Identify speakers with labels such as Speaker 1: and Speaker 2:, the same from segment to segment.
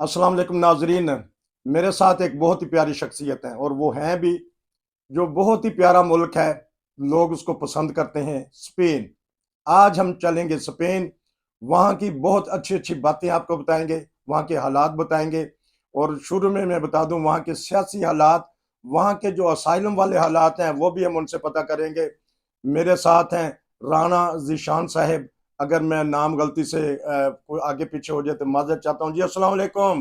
Speaker 1: अस्सलाम वालेकुम नाजरीन। मेरे साथ एक बहुत ही प्यारी शख्सियत है और वो हैं भी, जो बहुत ही प्यारा मुल्क है। लोग उसको पसंद करते हैं, स्पेन। आज हम चलेंगे स्पेन। वहाँ की बहुत अच्छी अच्छी बातें आपको बताएंगे, वहाँ के हालात बताएंगे। और शुरू में मैं बता दूं, वहाँ के सियासी हालात, वहाँ के जो असाइलम वाले हालात हैं, वो भी हम उनसे पता करेंगे। मेरे साथ हैं राना जीशान साहब। अगर मैं नाम गलती से कोई आगे पीछे हो जाए तो माजरत चाहता हूँ जी। अस्सलाम वालेकुम।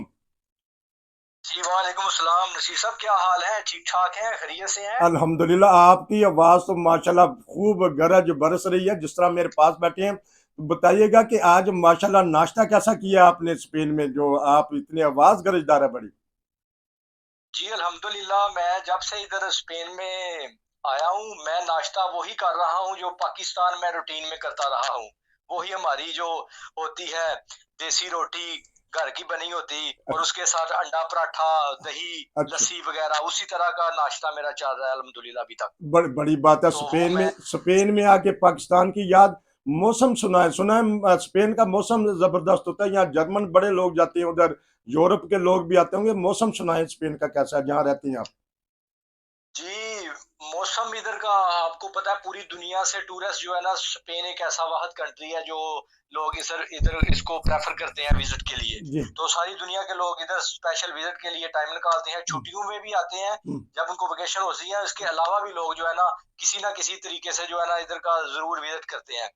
Speaker 2: जी वालेकुम अस्सलाम। नसीर साहब क्या हाल है? ठीक ठाक हैं? खैरियत से हैं?
Speaker 1: अल्हम्दुलिल्लाह, आपकी आवाज तो माशाल्लाह खूब गरज बरस रही है, जिस तरह मेरे पास बैठे हैं। तो बताइएगा कि आज माशाल्लाह नाश्ता कैसा किया आपने स्पेन में, जो आप इतनी आवाज गरजदार है बड़ी।
Speaker 2: जी अल्हम्दुलिल्लाह, मैं जब से इधर स्पेन में आया हूँ मैं नाश्ता वही कर रहा हूँ जो पाकिस्तान में रूटीन में करता रहा हूँ। वही हमारी जो होती है देसी रोटी, घर की बनी होती, और उसके साथ अंडा पराठा, दही,
Speaker 1: अच्छा।
Speaker 2: लस्सी वगैरह, उसी तरह का नाश्ता मेरा चल रहा है अल्हम्दुलिल्लाह अभी तक।
Speaker 1: बड़ी बात है।
Speaker 2: तो वो मैं
Speaker 1: स्पेन में आके पाकिस्तान की याद। मौसम सुना है स्पेन का मौसम जबरदस्त होता है। यहाँ जर्मन बड़े लोग जाते हैं उधर, यूरोप के लोग भी आते होंगे। मौसम सुना है स्पेन का कैसा है जहाँ रहती हैं आप।
Speaker 2: जी, मौसम इधर का आपको पता है, पूरी दुनिया से टूरिस्ट जो है ना, स्पेन एक ऐसा वाहद कंट्री है जो लोग इधर इधर इसको प्रेफर करते हैं विजिट के लिए।
Speaker 1: जी।
Speaker 2: तो सारी दुनिया के लोग इधर स्पेशल विजिट के लिए टाइम निकालते हैं,
Speaker 1: हम्म,
Speaker 2: छुट्टियों में भी आते हैं
Speaker 1: हम्म।
Speaker 2: जब उनको वेकेशन होती है। इसके अलावा भी लोग जो है ना किसी तरीके से जो है ना इधर का जरूर विजिट करते हैं।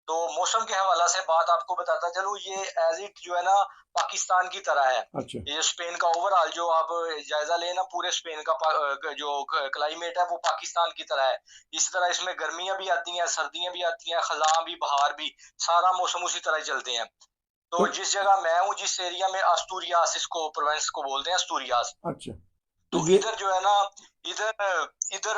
Speaker 2: तो मौसम के हवाला से बात आपको बताता चलूं, ये एज इट जो है ना पाकिस्तान की तरह है।
Speaker 1: अच्छा।
Speaker 2: ये स्पेन का ओवरऑल जो आप जायजा लेना, पूरे स्पेन का जो क्लाइमेट है वो पाकिस्तान की तरह है। इसी तरह इसमें गर्मियां भी आती हैं, सर्दियां भी आती हैं, खजां भी, बहार भी, सारा मौसम उसी तरह चलते हैं।
Speaker 1: तो
Speaker 2: तो जिस जगह मैं हूँ, जिस एरिया में, अस्तूरियास इसको प्रोवेंस को बोलते हैं, अस्तूरियास।
Speaker 1: अच्छा। तो
Speaker 2: तो
Speaker 1: ये
Speaker 2: इधर जो है ना, इधर इधर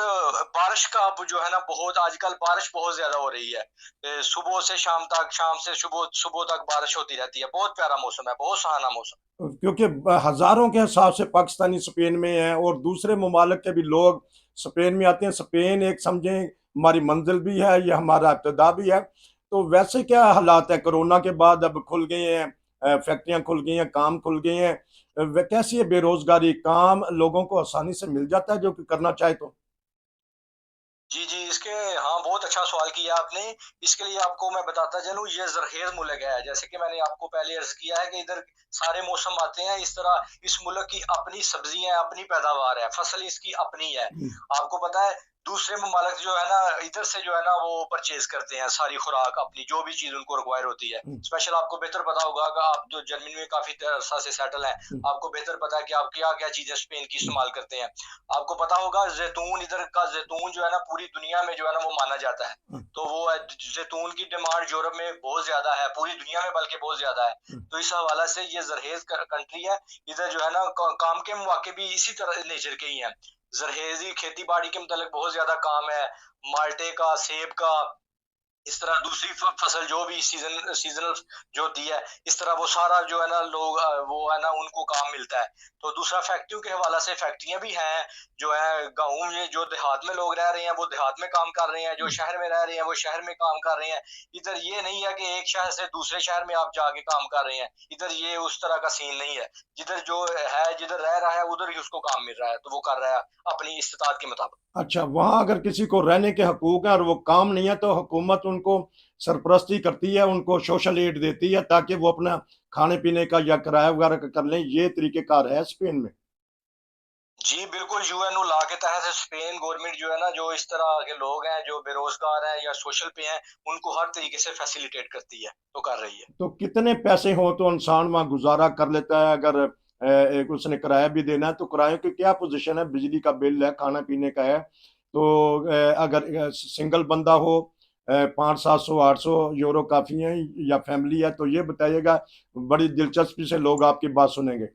Speaker 2: बारिश का अब जो है ना, बहुत आजकल बारिश बहुत ज्यादा हो रही है। सुबह से शाम तक, शाम से सुबह सुबह तक बारिश होती रहती है। बहुत प्यारा मौसम है, बहुत सुहाना मौसम।
Speaker 1: क्योंकि हजारों के हिसाब से पाकिस्तानी स्पेन में हैं और दूसरे ममालिक के भी लोग स्पेन में आते हैं। स्पेन एक समझें हमारी मंजिल भी है, ये हमारा इब्तदा भी है। तो वैसे क्या हालात है कोरोना के बाद? अब खुल गए हैं, फैक्ट्रियां खुल गई हैं, काम खुल गए हैं। कैसी है बेरोजगारी? काम लोगों को आसानी से मिल जाता है जो कि करना चाहे तो।
Speaker 2: जी, जी, इसके हाँ, बहुत अच्छा सवाल किया आपने। इसके लिए आपको मैं बताता चलूँ, ये ज़रख़ेज़ मुल्क है। जैसे कि मैंने आपको पहले अर्ज़ किया है कि इधर सारे मौसम आते हैं। इस तरह इस मुल्क की अपनी सब्ज़ियाँ हैं, अपनी पैदावार है, फ़सल इसकी अपनी है।
Speaker 1: हम्म,
Speaker 2: आपको पता है, दूसरे ममालिक जो है ना, इधर से जो है ना वो परचेज़ करते हैं सारी खुराक अपनी, जो भी चीज़ उनको रिक्वायर होती है।
Speaker 1: हम्म,
Speaker 2: स्पेशल आपको बेहतर पता होगा कि आप जो जर्मनी में काफ़ी अरसा से सेटल हैं,
Speaker 1: हम्म,
Speaker 2: आपको बेहतर पता है कि आप क्या-क्या चीज़ें स्पेन की
Speaker 1: हम्म।
Speaker 2: इस्तेमाल करते हैं। आपको पता होगा जैतून, इधर का जैतून जो है ना पूरी दुनिया में जो है ना वो माना जाता है।
Speaker 1: हम्म,
Speaker 2: तो वो जैतून की डिमांड यूरोप में बहुत ज्यादा है, पूरी दुनिया में बल्कि बहुत ज्यादा है।
Speaker 1: हम्म।
Speaker 2: तो इस हवाला से ये जरहेज कंट्री है। इधर जो है ना काम के मौके भी इसी तरह नेचर के ही हैं। जरहेजी खेती बाड़ी के मतलब बहुत ज्यादा काम है, माल्टे का, सेब का, इस तरह दूसरी फसल जो भी सीजनल जो होती है, इस तरह वो सारा जो है ना लोग वो है ना उनको काम मिलता है। तो दूसरा फैक्ट्रियों के हवाला से फैक्ट्रियां भी हैं। जो है गाँव में, जो देहात में लोग रह रहे हैं वो देहात में काम कर रहे हैं, जो शहर में रह रहे हैं वो शहर में काम कर रहे हैं। इधर ये नहीं है कि एक शहर से दूसरे शहर में आप जाके काम कर रहे हैं। इधर ये उस तरह का सीन नहीं है। जिधर जो है, जिधर रह रहा है उधर ही उसको काम मिल रहा है, तो वो कर रहा है अपनी इस्तात के मुताबिक।
Speaker 1: अच्छा, वहां अगर किसी को रहने के हकूक हैं और वो काम नहीं है तो हुकूमत उनको सरपरस्ती करती है, उनको सोशल एड देती है ताकि वो अपना खाने पीने का या किराया वगैरह का कर लें। ये तरीकेकार है स्पेन में।
Speaker 2: जी, बिल्कुल, यूएनओ लॉ के तहत स्पेन गवर्नमेंट जो है ना, जो इस तरह के लोग हैं जो बेरोजगार हैं या सोशल पे हैं, उनको हर तरीके से फैसिलिटेट करती है, तो कर रही है।
Speaker 1: तो कितने पैसे हो तो इंसान वहाँ गुजारा कर लेता है? अगर एक उसने किराया भी देना है तो किराए की क्या पोजीशन है? बिजली का बिल है, खाना पीने का है। तो अगर सिंगल बंदा हो, 500, 700, 800 यूरो काफी है, या फैमिली है तो ये बताइएगा। बड़ी दिलचस्पी से लोग आपकी बात सुनेंगे।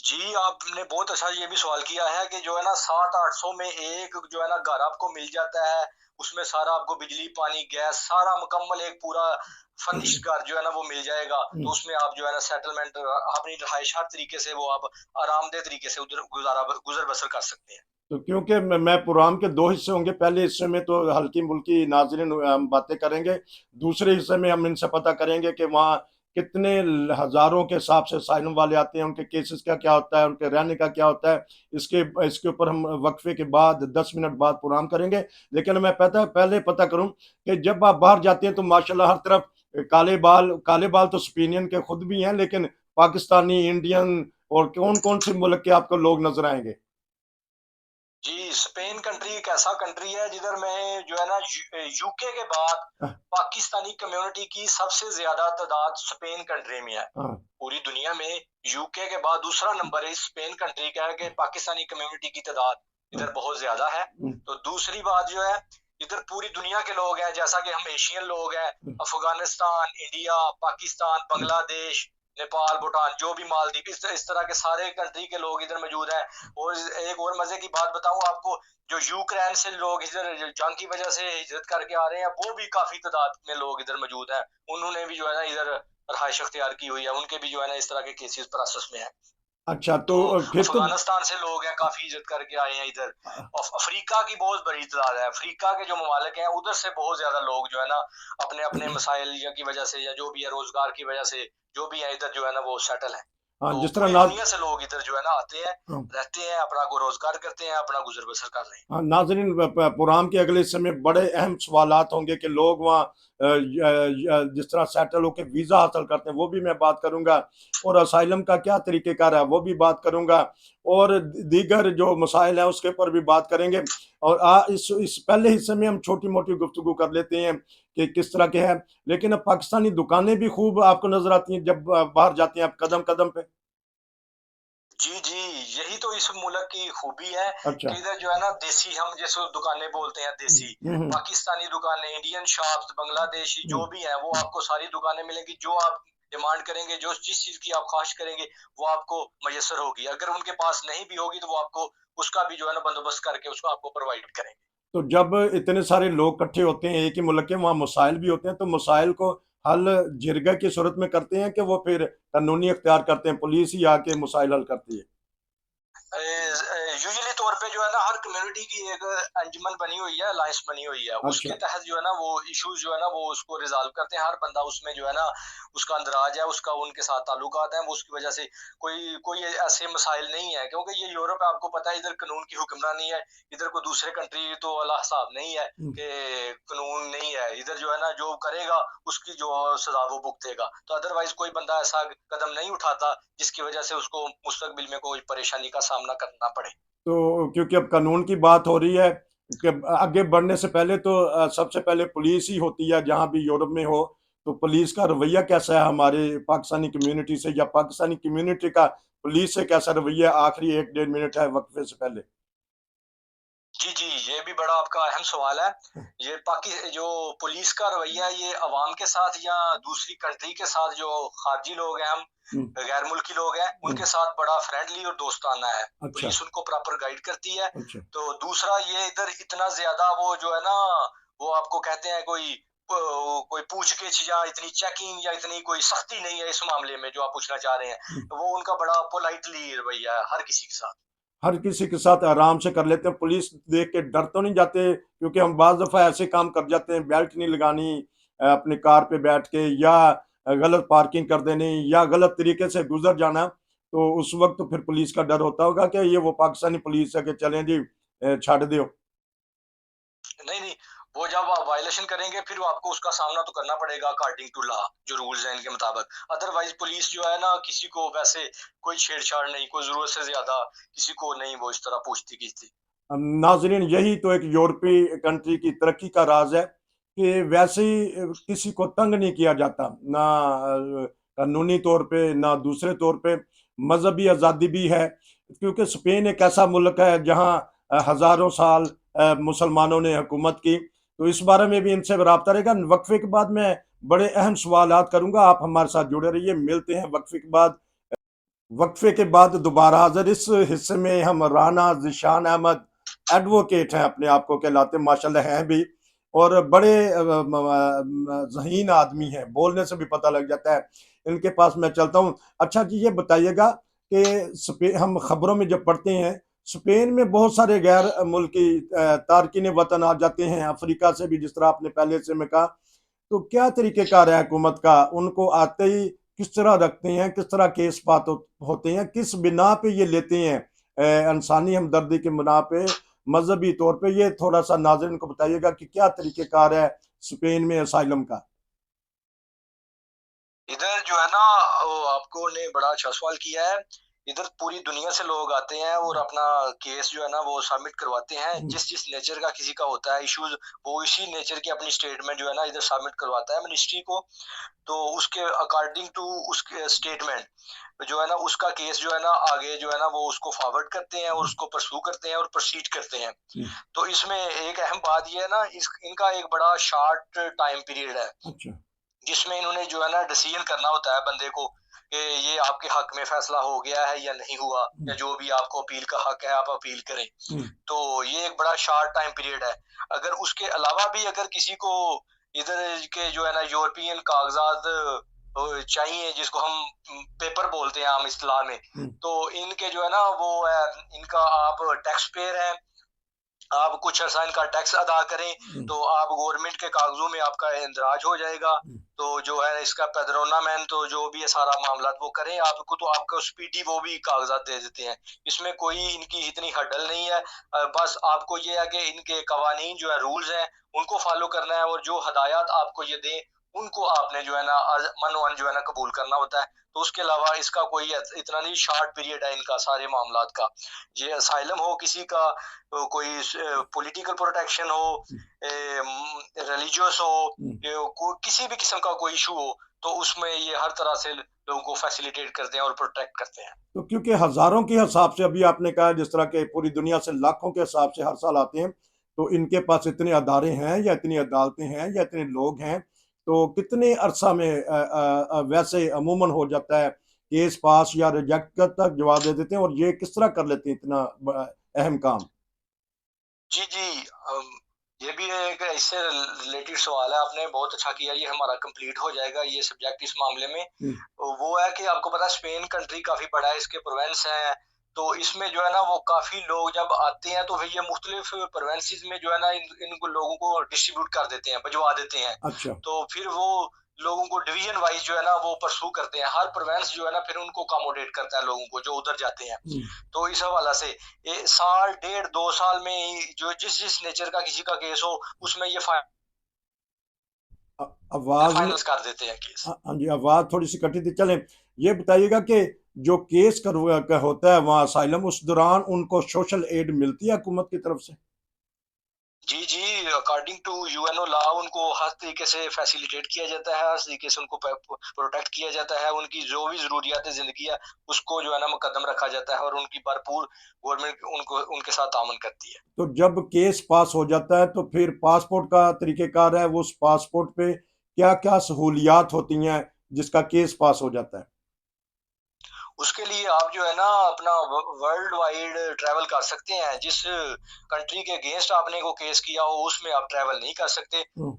Speaker 2: जी, आपने बहुत अच्छा ये भी सवाल किया है कि जो है ना 700-800 में एक जो है ना घर आपको मिल जाता है। उसमें सारा आपको बिजली, पानी, गैस सारा मुकम्मल एक पूरा फर्निश्ड घर जो है ना वो मिल जाएगा। तो उसमें आप जो है ना सेटलमेंट, अपनी रिहाइश हर तरीके से वो आप आरामदेह तरीके से उधर गुज़र बसर कर सकते हैं।
Speaker 1: तो क्योंकि मैं प्रोग्राम के दो हिस्से होंगे, पहले हिस्से में तो हल्की मुल्की नाजरीन हम बातें करेंगे, दूसरे हिस्से में हम इनसे पता करेंगे कि वहाँ कितने हजारों के हिसाब से साइलम वाले आते हैं, उनके केसेस का क्या होता है, उनके रहने का क्या होता है, इसके इसके ऊपर हम वक्फे के बाद 10 मिनट बाद प्रोग्राम करेंगे। लेकिन मैं पहले पता करूं कि जब आप बाहर जाते हैं तो माशाल्लाह हर तरफ काले बाल तो स्पेनियन के खुद भी हैं, लेकिन पाकिस्तानी, इंडियन और कौन कौन से मुल्क के आपको लोग नजर आएंगे?
Speaker 2: जी, स्पेन कंट्री एक ऐसा कंट्री है जिधर में जो है ना यूके के बाद
Speaker 1: हाँ।
Speaker 2: पाकिस्तानी कम्युनिटी की सबसे ज्यादा तादाद स्पेन कंट्री में है।
Speaker 1: हाँ।
Speaker 2: पूरी दुनिया में यूके के बाद दूसरा नंबर है स्पेन कंट्री का है कि पाकिस्तानी कम्युनिटी की तादाद इधर बहुत ज्यादा है। तो दूसरी बात जो है, इधर पूरी दुनिया के लोग हैं, जैसा कि हम एशियन लोग हैं, अफगानिस्तान, इंडिया, पाकिस्तान, बांग्लादेश, नेपाल, भूटान, जो भी मालदीव, इस तरह के सारे कंट्री के लोग इधर मौजूद हैं। और एक और मजे की बात बताऊं आपको, जो यूक्रेन से लोग इधर जंग की वजह से हिजरत करके आ रहे हैं, वो भी काफी तादाद में लोग इधर मौजूद हैं। उन्होंने भी जो है ना इधर रहाइश अख्तियार की हुई है, उनके भी जो है ना इस तरह के केसेस प्रोसेस में है।
Speaker 1: अच्छा,
Speaker 2: तो
Speaker 1: तो फिर तो
Speaker 2: अफगानिस्तान से लोग हैं, काफी इज्जत करके आए हैं इधर। अफ्रीका की बहुत बड़ी तादाद है, अफ्रीका के जो ममालिक हैं उधर से बहुत ज्यादा लोग जो है ना अपने अपने मसाइल की वजह से या जो भी है रोजगार की वजह से जो भी है इधर जो है ना वो सेटल है।
Speaker 1: हाँ,
Speaker 2: तो
Speaker 1: जिस तरह
Speaker 2: पूरी
Speaker 1: नाज
Speaker 2: दुनिया से लोग इधर जो है ना आते हैं,
Speaker 1: हाँ,
Speaker 2: रहते हैं, अपना को रोजगार करते हैं, अपना गुजर बसर कर रहे हैं।
Speaker 1: हाँ, नाजरीन, प्रोग्राम के अगले हिस्से में बड़े अहम सवालात होंगे कि लोग वहाँ जिस तरह सेटल होकर वीज़ा हासिल करते हैं वो भी मैं बात करूंगा, और असाइलम का क्या तरीक़ेकार है वो भी बात करूंगा, और दीगर जो मसाइल हैं उसके ऊपर भी बात करेंगे। और इस पहले हिस्से में हम छोटी मोटी गुफ्तगू कर लेते हैं कि किस तरह के हैं। लेकिन अब पाकिस्तानी दुकानें भी खूब आपको नजर आती हैं जब बाहर जाते हैं आप कदम कदम पे।
Speaker 2: जी जी, यही तो इस मुल्क की खूबी है
Speaker 1: अच्छा।
Speaker 2: कि इधर जो है ना देसी, हम जैसे दुकानें बोलते हैं देसी,
Speaker 1: हम्म।
Speaker 2: पाकिस्तानी दुकानें, इंडियन शॉप्स, बांग्लादेशी
Speaker 1: हम्म।
Speaker 2: जो भी हैं वो आपको सारी दुकानें मिलेंगी। जो आप डिमांड करेंगे, जो जिस चीज की आप ख्वाहिश करेंगे वो आपको मयसर होगी। अगर उनके पास नहीं भी होगी तो वो आपको उसका भी जो है ना बंदोबस्त करके उसको आपको प्रोवाइड करेंगे।
Speaker 1: तो जब इतने सारे लोग इकट्ठे होते हैं एक ही मुल्क के, वहाँ मसाइल भी होते हैं, तो मसाइल को हल जिरगा की सूरत में करते हैं कि वो फिर कानूनी अख्तियार करते हैं, पुलिस ही आके मसाइल हल करती है?
Speaker 2: यूजुअली तौर पे जो है ना हर कम्युनिटी की एक अंजुमन बनी हुई है, अलायंस बनी हुई है,
Speaker 1: अच्छा।
Speaker 2: उसके तहत जो है ना वो इश्यूज जो है ना वो उसको रिजॉल्व करते हैं। हर बंदा उसमें जो है ना उसका अंदराज है, उसका उनके साथ ताल्लुकात हैं, वो उसकी वजह से कोई कोई ऐसे मसाइल नहीं है, क्योंकि ये यूरोप है, आपको पता है इधर कानून की हुक्मरानी है। इधर को दूसरे कंट्री तो अल्लाह साहब नहीं है
Speaker 1: हम्म।
Speaker 2: कि कानून नहीं है। इधर जो है ना जो करेगा उसकी जो सजा वो भुगतेगा। तो अदरवाइज कोई बंदा ऐसा कदम नहीं उठाता जिसकी वजह से उसको मुस्तकबिल में कोई परेशानी का सामना करना पड़े।
Speaker 1: तो क्योंकि अब कानून की बात हो रही है कि आगे बढ़ने से पहले तो सबसे पहले पुलिस ही होती है जहां भी यूरोप में हो। तो पुलिस का रवैया कैसा है हमारे पाकिस्तानी कम्युनिटी से, या पाकिस्तानी कम्युनिटी का पुलिस से कैसा रवैया? आखिरी 1-1.5 मिनट है वक्फे से पहले।
Speaker 2: जी जी, ये भी बड़ा आपका अहम सवाल है। ये पाकि जो पुलिस का रवैया है, ये अवाम के साथ या दूसरी कंट्री के साथ, जो खारजी लोग हैं, हम
Speaker 1: हम्म।
Speaker 2: गैर मुल्की लोग हैं,
Speaker 1: हम्म।
Speaker 2: उनके साथ बड़ा फ्रेंडली और दोस्ताना है।
Speaker 1: अच्छा।
Speaker 2: पुलिस उनको प्रॉपर गाइड करती है।
Speaker 1: अच्छा।
Speaker 2: तो दूसरा ये इधर इतना ज्यादा वो जो है ना वो आपको कहते हैं कोई पूछ-गिछ या इतनी चेकिंग या इतनी कोई सख्ती नहीं है इस मामले में जो आप पूछना चाह रहे हैं।
Speaker 1: हम्म।
Speaker 2: तो वो उनका बड़ा पोलाइटली रवैया है हर किसी के साथ।
Speaker 1: हर किसी के साथ आराम से कर लेते हैं, पुलिस देख के डर तो नहीं जाते? क्योंकि हम बाज दफा ऐसे काम कर जाते हैं, बेल्ट नहीं लगानी अपनी कार पे बैठ के, या गलत पार्किंग कर देनी, या गलत तरीके से गुजर जाना। तो उस वक्त तो फिर पुलिस का डर होता होगा कि ये वो पाकिस्तानी पुलिस है कि चलें जी, छाड़ दो।
Speaker 2: नहीं नहीं, वो जब आप वायलेशन करेंगे फिर आपको उसका सामना तो करना पड़ेगा अकॉर्डिंग टू लॉ, जो रूल्स हैं इनके मुताबिक। अदरवाइज पुलिस जो है ना किसी को वैसे कोई छेड़छाड़ नहीं, कोई जरूरत से ज्यादा किसी को नहीं वो इस तरह पूछती कीछती।
Speaker 1: नाजरीन, यही तो एक यूरोपीय कंट्री की तरक्की का राज है कि वैसे ही किसी को तंग नहीं किया जाता, ना कानूनी तौर पे ना दूसरे तौर पे। मजहबी आज़ादी भी है, क्योंकि स्पेन एक ऐसा मुल्क है जहाँ हजारों साल मुसलमानों ने हुकूमत की। तो इस बारे में भी इनसे रब्ता रहेगा। वक्फे के बाद मैं बड़े अहम सवालात करूंगा, आप हमारे साथ जुड़े रहिए। मिलते हैं वक्फे के बाद। वक्फे के बाद दोबारा हाजिर। इस हिस्से में हम राना जिशान अहमद एडवोकेट हैं, अपने आप को कहलाते माशाल्लाह हैं भी, और बड़े ज़हीन आदमी हैं, बोलने से भी पता लग जाता है। इनके पास मैं चलता हूँ। अच्छा जी, ये बताइएगा कि स्पेन, हम खबरों में जब पढ़ते हैं स्पेन में बहुत सारे गैर मुल्की तारकिन वतन आ जाते हैं, अफ्रीका से भी, जिस तरह आपने पहले से में कहा। तो क्या तरीक़ेकार है हुकूमत का? उनको आते ही किस तरह रखते हैं, किस तरह केस बात होते हैं, किस बिना पे ये लेते हैं, इंसानी हमदर्दी के बिना पे, मजहबी तौर पे, ये थोड़ा सा नाज़रीन को बताइएगा कि क्या तरीक़ेकार है स्पेन में असाइलम का।
Speaker 2: इधर जो है ना, वो आपको ने बड़ा अच्छा सवाल किया है। इधर पूरी दुनिया से लोग आते हैं और अपना केस जो है ना वो सबमिट करवाते हैं।
Speaker 1: हम्म,
Speaker 2: जिस जिस नेचर का किसी का होता है इश्यूज, वो इसी नेचर की अपनी स्टेटमेंट जो है ना इधर सबमिट करवाता है मिनिस्ट्री को। तो उसके अकॉर्डिंग टू उसके स्टेटमेंट जो है ना, उसका केस जो है ना आगे जो है ना वो उसको फॉरवर्ड करते हैं और उसको परसू करते हैं और प्रोसीड करते हैं।
Speaker 1: हम्म,
Speaker 2: तो इसमें एक अहम बात ये है ना, इनका एक बड़ा शॉर्ट टाइम पीरियड है
Speaker 1: अच्छा।
Speaker 2: जिसमें इन्होंने जो है ना डिसीजन करना होता है बंदे को कि ये आपके हक में फैसला हो गया है या नहीं हुआ, या
Speaker 1: हम्म,
Speaker 2: जो भी आपको अपील का हक है आप अपील करें।
Speaker 1: हम्म,
Speaker 2: तो ये एक बड़ा शॉर्ट टाइम पीरियड है। अगर उसके अलावा भी अगर किसी को इधर के जो है ना यूरोपियन कागजात चाहिए, जिसको हम पेपर बोलते हैं आम इस्तेलाह में,
Speaker 1: हम्म,
Speaker 2: तो इनके जो है ना वो है, इनका आप टैक्स पेयर है, आप कुछ अर्सा इनका टैक्स अदा करें
Speaker 1: हम्म,
Speaker 2: तो आप गवर्नमेंट के कागजों में आपका इंदराज हो जाएगा।
Speaker 1: हम्म,
Speaker 2: तो जो है इसका पैदरोना मैन तो जो भी है सारा मामला वो करें आपको, तो आपको स्पीडी वो भी कागजात दे देते हैं। इसमें कोई इनकी इतनी हडल नहीं है। बस आपको ये है कि इनके कवानीन जो है रूल्स हैं उनको फॉलो करना है, और जो हदायत आपको ये दें उनको आपने जो है ना मन वन जो है ना कबूल करना होता है। तो उसके अलावा इसका कोई इतना नहीं, शॉर्ट पीरियड है इनका सारे मामलात का। ये असाइलम हो किसी का, कोई पॉलिटिकल प्रोटेक्शन हो, रिलीजियस हो,
Speaker 1: हम्म।
Speaker 2: किसी भी किस्म का कोई इशू हो, तो उसमें ये हर तरह से लोगों को फैसिलिटेट करते हैं और प्रोटेक्ट करते हैं।
Speaker 1: तो क्योंकि हजारों के हिसाब से अभी आपने कहा, जिस तरह के पूरी दुनिया से लाखों के हिसाब से हर साल आते हैं, तो इनके पास इतने अदारे हैं या इतनी अदालतें हैं या इतने लोग हैं, तो कितने अरसा में वैसे अमूमन हो जाता है केस पास या रिजेक्ट कर तक जवाब दे देते हैं, और ये किस तरह कर लेते हैं इतना अहम काम।
Speaker 2: जी जी। ये भी एक इससे रिलेटेड सवाल है, आपने बहुत अच्छा किया। ये हमारा कंप्लीट हो जाएगा ये सब्जेक्ट इस मामले में।
Speaker 1: हम्म,
Speaker 2: वो है कि आपको पता है स्पेन कंट्री काफी बड़ा है, इसके प्रोवेंस हैं। तो इसमें जो है ना वो काफी लोग जब आते हैं तो फिर ये मुख्तलिफ प्रोवेंसेस में जो है ना इनको लोगों को डिस्ट्रीब्यूट कर देते हैं, भिजवा देते हैं।
Speaker 1: अच्छा।
Speaker 2: तो फिर वो लोगों को डिवीजन वाइज जो है ना वो परसू करते हैं। हर प्रोवेंस जो है ना फिर उनको अकोमोडेट करता है लोगों को जो उधर जाते हैं।
Speaker 1: हम्म,
Speaker 2: तो इस हवाला से साल डेढ़ दो साल में ही जो जिस जिस नेचर का किसी का केस हो उसमें ये
Speaker 1: आवाज में।
Speaker 2: फाइनल्स कर देते हैं केस।
Speaker 1: हाँ हाँ जी, आवाज थोड़ी सी कटी थी। चलें, ये बताइएगा कि जो केस का होता है वहाँ असाइलम, उस दौरान उनको सोशल एड मिलती है हुकूमत की तरफ से।
Speaker 2: जी जी, अकॉर्डिंग टू यूएनओ लॉ उनको हर तरीके से फैसिलिटेट किया जाता है, हर तरीके से उनको प्रोटेक्ट किया जाता है। उनकी जो भी जरूरियात जिंदगी है उसको जो है ना मुकदम रखा जाता है, और उनकी भरपूर गवर्नमेंट उनको उनके साथ तामन करती है।
Speaker 1: तो जब केस पास हो जाता है तो फिर पासपोर्ट का तरीकेकार है, वो उस पासपोर्ट पे क्या क्या सहूलियात होती हैं जिसका केस पास हो जाता है।
Speaker 2: उसके लिए आप जो है ना अपना वर्ल्ड वाइड ट्रैवल कर सकते हैं। जिस कंट्री के अगेंस्ट आपने को केस किया हो उसमें आप ट्रैवल नहीं कर सकते।
Speaker 1: हम्म,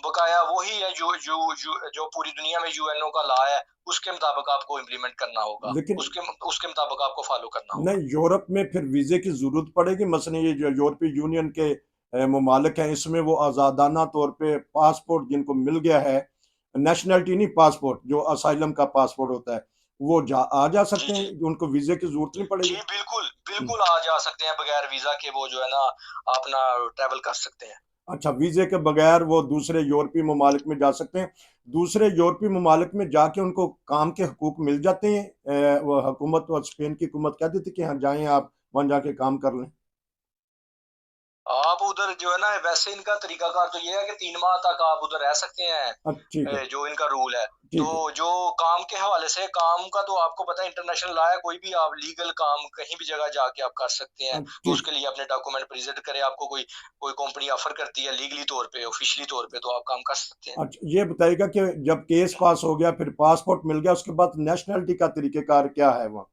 Speaker 2: बकाया वही है जो पूरी दुनिया में यूएनओ का लॉ है उसके मुताबिक आपको इम्प्लीमेंट करना होगा,
Speaker 1: लेकिन
Speaker 2: उसके उसके मुताबिक आपको फॉलो करना होगा।
Speaker 1: नहीं, यूरोप में फिर वीजे की जरूरत पड़ेगी। मसलन ये जो यूरोपीय यूनियन के ममालिक हैं, इसमें वो आज़ादाना तौर पे पासपोर्ट जिनको मिल गया है, नेशनलिटी नहीं, पासपोर्ट जो असाइलम का पासपोर्ट होता है, वो आ जा
Speaker 2: जी
Speaker 1: सकते
Speaker 2: जी
Speaker 1: हैं, उनको वीजे की जरूरत नहीं
Speaker 2: जी,
Speaker 1: पड़ेगी।
Speaker 2: बिल्कुल
Speaker 1: हम्म,
Speaker 2: बिल्कुल आ जा सकते हैं बगैर वीजा के, वो जो है ना अपना ट्रैवल कर सकते हैं।
Speaker 1: अच्छा, वीजे के बगैर वो दूसरे यूरोपीय ममालिक में जा सकते हैं। दूसरे यूरोपीय ममालिक में जाके उनको काम के हकूक मिल जाते हैं। वो हुकूमत और स्पेन की हुकूमत कह देती कि हाँ जाएं आप, वहां जाके काम कर लें।
Speaker 2: आप उधर जो है ना, वैसे इनका तरीकाकार तो ये है कि 3 माह तक आप उधर रह सकते हैं।
Speaker 1: ठीक है।
Speaker 2: जो इनका रूल है। तो
Speaker 1: ठीक है।
Speaker 2: जो काम के हवाले से, काम का तो आपको पता है इंटरनेशनल लॉ है, कोई भी आप लीगल काम कहीं भी जगह जाके आप कर सकते हैं। तो
Speaker 1: ठीक।
Speaker 2: उसके लिए अपने डॉक्यूमेंट प्रेजेंट करें, आपको कोई कोई कंपनी ऑफर करती है लीगली तौर पे, ऑफिशियली तौर पे, तो आप काम कर सकते हैं।
Speaker 1: अच्छा, ये बताइएगा कि जब केस पास हो गया, फिर पासपोर्ट मिल गया, उसके बाद नेशनलिटी का तरीकेकार क्या है वहाँ।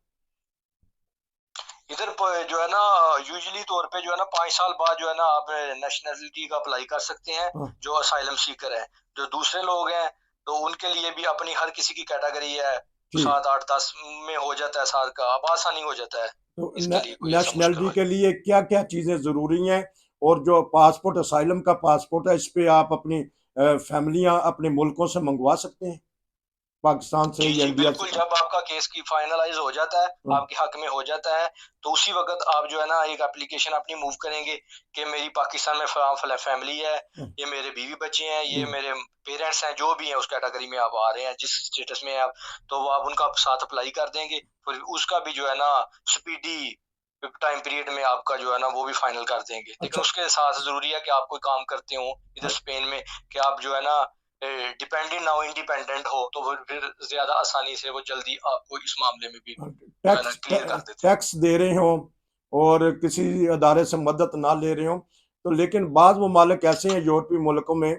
Speaker 2: इधर जो है ना यूजुअली तौर पे जो है ना 5 साल बाद जो है ना आप नेशनलिटी का अप्लाई कर सकते हैं।
Speaker 1: हाँ,
Speaker 2: जो असाइलम सीकर है, जो दूसरे लोग हैं, तो उनके लिए भी अपनी हर किसी की कैटेगरी है।
Speaker 1: ठीक।
Speaker 2: 7 8 10 में हो जाता है साल का, अब आसानी हो जाता है।
Speaker 1: तो
Speaker 2: इसके लिए कोई ऐसा मुश्किल
Speaker 1: नेशनलिटी
Speaker 2: वाली।
Speaker 1: के लिए क्या क्या चीजें जरूरी हैं, और जो पासपोर्ट असाइलम का पासपोर्ट है, इस पे आप अपनी फैमिलियां अपने मुल्कों से मंगवा सकते हैं। पाकिस्तान से
Speaker 2: जी
Speaker 1: या
Speaker 2: जी
Speaker 1: इंडिया
Speaker 2: बिल्कुल,
Speaker 1: से?
Speaker 2: जब आपका केस की फाइनलाइज हो जाता है,
Speaker 1: हाँ,
Speaker 2: आपके हक में हो जाता है, तो उसी वक्त आप जो है ना एक एप्लीकेशन अपनी मूव करेंगे कि मेरी पाकिस्तान में फैमिली है,
Speaker 1: हाँ,
Speaker 2: ये मेरे बीवी बच्चे हैं, ये
Speaker 1: हम्म,
Speaker 2: मेरे पेरेंट्स हैं, जो भी हैं उस कैटेगरी में आप आ रहे हैं, जिस स्टेटस में हैं आप, तो वो आप उनका साथ अप्लाई कर देंगे। फिर उसका भी जो है ना स्पीडी टाइम पीरियड में आपका जो है ना वो भी फाइनल कर देंगे। लेकिन
Speaker 1: अच्छा,
Speaker 2: उसके साथ जरूरी है कि आप कोई काम करते हो इधर
Speaker 1: हाँ,
Speaker 2: स्पेन में, कि आप जो है ना डिपेंडेंट ना हो, इंडिपेंडेंट हो, तो फिर ज्यादा आसानी से वो जल्दी आपको इस मामले में भी जो है ना क्लियर कर देते हैं।
Speaker 1: टैक्स दे रहे हो और किसी अदारे से मदद ना ले रहे हो, तो लेकिन बाद ममालिक ऐसे हैं यूरोपीय मुल्कों में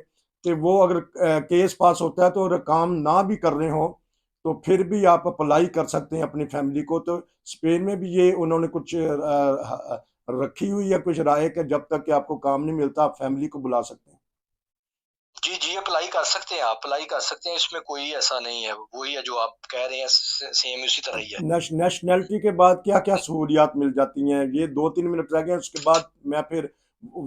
Speaker 1: कि वो अगर केस पास होता है तो अगर काम ना भी कर रहे हो तो फिर भी आप अप्लाई कर सकते हैं अपनी फैमिली को। तो स्पेन में भी ये उन्होंने कुछ रखी हुई है कुछ राय कि जब तक कि आपको काम नहीं मिलता आप फैमिली को बुला सकते हैं।
Speaker 2: जी जी अप्लाई कर सकते हैं, आप अप्लाई कर सकते हैं, इसमें कोई ऐसा नहीं है, वही है जो आप कह रहे हैं, सेम उसी तरह ही है।
Speaker 1: नेशनैलिटी के बाद क्या क्या सहूलियात मिल जाती हैं? ये 2-3 मिनट रह गए, उसके बाद मैं फिर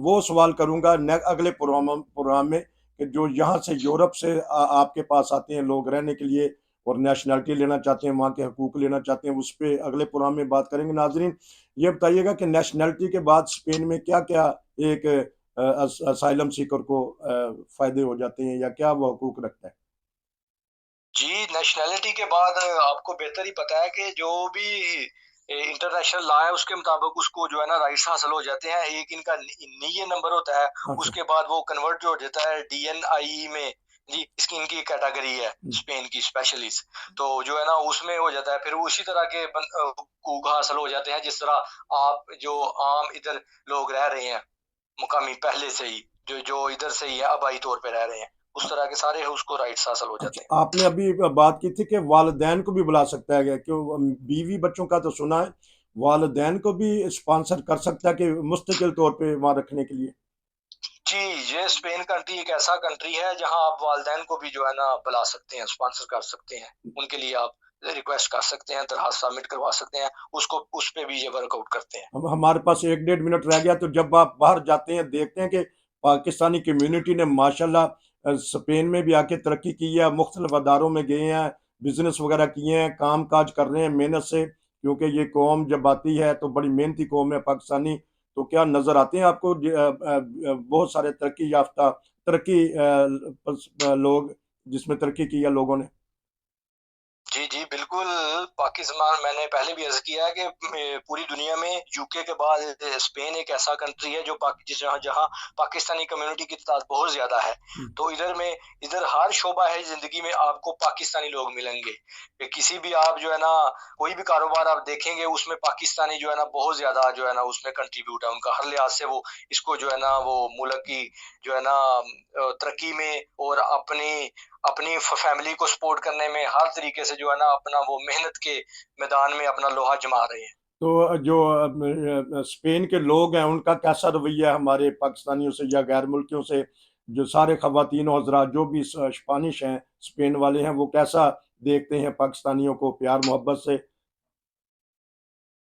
Speaker 1: वो सवाल करूंगा अगले प्रोग्राम में कि जो यहाँ से यूरोप से आपके पास आते हैं लोग रहने के लिए और नेशनैलिटी लेना चाहते हैं, वहाँ के हकूक लेना चाहते हैं, उस पर अगले प्रोग्राम में बात करेंगे। नाजरीन, ये बताइएगा कि नेशनैलिटी के बाद स्पेन में क्या क्या एक असाइलम सीकर को फायदे हो जाते हैं या क्या वो हकूक रखता है?
Speaker 2: जी नेशनैलिटी के बाद आपको बेहतर ही पता है कि जो भी इंटरनेशनल लॉ है उसके मुताबिक उसको जो है ना राइट्स हासिल हो जाते हैं। एक इनका नीए नंबर होता है,
Speaker 1: अच्छा।
Speaker 2: उसके बाद वो कन्वर्ट जो हो जाता है डीएनआई में। जी इसकी इनकी कैटेगरी है
Speaker 1: हम्म।
Speaker 2: स्पेन की स्पेशलिस्ट, तो जो है ना उसमें हो जाता है, फिर वो उसी तरह के हकूक हासिल हो जाते हैं जिस तरह आप जो आम इधर लोग रह रहे हैं मुकामी पहले से ही, जो जो इधर से ही है आबाई तौर पे रह रहे हैं, उस तरह के सारे उसको राइट्स हासिल हो जाते हैं।
Speaker 1: अच्छा, आपने अभी बात की थी कि वालिदैन को भी बुला सकता है, क्यों? बीवी बच्चों का तो सुना है, वालिदैन को भी स्पॉन्सर कर सकता है कि मुस्तकिल तौर पे वहाँ रखने के लिए?
Speaker 2: जी ये स्पेन कंट्री एक ऐसा कंट्री है जहां आप वालदैन को भी जो है ना बुला सकते हैं, स्पॉन्सर कर सकते हैं, उनके लिए आप रिक्वेस्ट कर सकते हैं, दरखास्त सबमिट करवा सकते हैं, उसको उस पे भी ये वर्कआउट करते हैं।
Speaker 1: हमारे पास 1-1.5 मिनट रह गया, तो जब आप बाहर जाते हैं देखते हैं कि पाकिस्तानी कम्युनिटी ने माशाल्लाह स्पेन में भी आके तरक्की की है, मुख्तलिफ अदारों में गए हैं, बिजनेस वगैरह किए हैं, काम काज कर रहे हैं मेहनत से, क्योंकि ये कौम जब आती है तो बड़ी मेहनती कौम है पाकिस्तानी। तो क्या नज़र आते हैं आपको बहुत सारे तरक्की याफ्ता तरक्की लोग जिसमें तरक्की की है लोगों ने?
Speaker 2: जी जी बिल्कुल, पाकिस्तान मैंने पहले भी अर्ज किया है कि पूरी दुनिया में यूके के बाद स्पेन एक ऐसा कंट्री है जो जहाँ जहाँ पाकिस्तानी कम्युनिटी की तादाद बहुत ज्यादा है। तो इधर हर शोबा है जिंदगी में आपको पाकिस्तानी लोग मिलेंगे, कि किसी भी आप जो है ना कोई भी कारोबार आप देखेंगे उसमें पाकिस्तानी जो है ना बहुत ज्यादा जो है ना उसमें कंट्रीब्यूट है उनका, हर लिहाज से वो इसको जो है ना वो मुल्क की जो है ना तरक्की में और अपनी अपनी फैमिली को सपोर्ट करने में हर तरीके से जो है ना अपना वो मेहनत के मैदान में अपना लोहा जमा रहे हैं।
Speaker 1: तो जो स्पेन के लोग हैं उनका कैसा रवैया है हमारे पाकिस्तानियों से या गैर मुल्कियों से? जो सारे खवातीन और हजरात जो भी स्पानिश हैं, स्पेन वाले हैं, वो कैसा देखते हैं पाकिस्तानियों को, प्यार मोहब्बत से?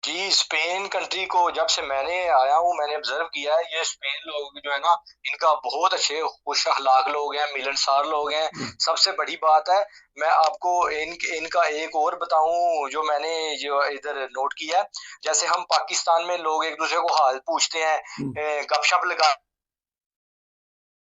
Speaker 2: जी स्पेन कंट्री को जब से मैंने आया हूँ मैंने ऑब्जर्व किया है, ये स्पेन लोग जो है ना इनका बहुत अच्छे खुश अखलाक लोग हैं, मिलनसार लोग हैं। सबसे बड़ी बात है, मैं आपको इनका एक और बताऊं जो मैंने जो इधर नोट किया है, जैसे हम पाकिस्तान में लोग एक दूसरे को हाल पूछते हैं,
Speaker 1: हम्म,
Speaker 2: गपशप लगा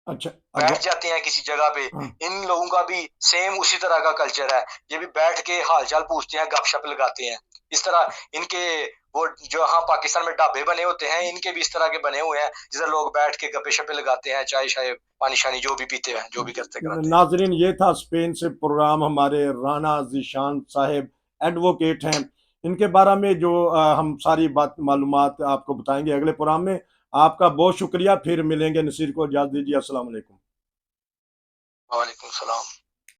Speaker 1: अच्छा,
Speaker 2: बैठ जाते हैं किसी जगह पे,
Speaker 1: हाँ,
Speaker 2: इन लोगों का भी सेम उसी तरह का कल्चर है, ये भी बैठ के हालचाल पूछते हैं, गपशप लगाते हैं। इस तरह इनके वो जो हाँ पाकिस्तान में ढाबे बने होते हैं, इनके भी इस तरह के बने हुए हैं जिधर लोग बैठ के गप्पे शप्पे लगाते हैं, चाय शाय पानी शानी जो भी पीते हैं, जो भी करते कराते हैं।
Speaker 1: नाजरीन, ये था स्पेन से प्रोग्राम। हमारे राना जीशान साहेब एडवोकेट हैं, इनके बारे में जो हम सारी बात मालूमात आपको बताएंगे अगले प्रोग्राम में। आपका बहुत शुक्रिया, फिर मिलेंगे। नसीर को इजाज़त दीजिए। अस्सलाम वालेकुम।
Speaker 2: वालेकुम सलाम।